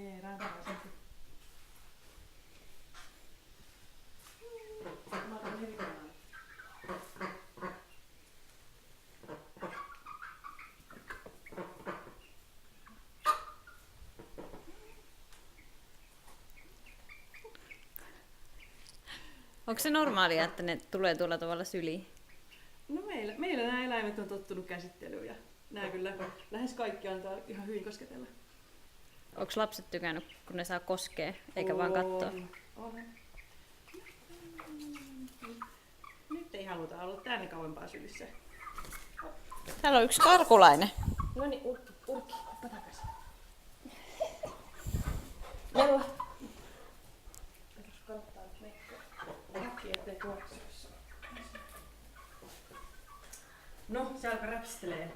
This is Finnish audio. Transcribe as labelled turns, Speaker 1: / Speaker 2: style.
Speaker 1: Nee, rantalaiset. Mä otan hirveän.
Speaker 2: Onko se normaalia, että ne tulee tuolla tavalla syliin?
Speaker 1: No meillä nämä eläimet on tottunut käsittelyyn ja nämä kyllä lähes kaikki antaa ihan hyvin kosketella.
Speaker 2: Onko lapset tykännyt, kun ne saa koskea, eikä vaan katsoa?
Speaker 1: On. Nyt ei haluta olla täällä kauempaa sylissä.
Speaker 2: Täällä on yksi karkulainen.
Speaker 1: No niin, urkki, oppa takaisin. Jalla. Pitäis kannattaa nyt mekkoa. Äkkiä ettei kuoksuissa. No, se alkaa räpstelee.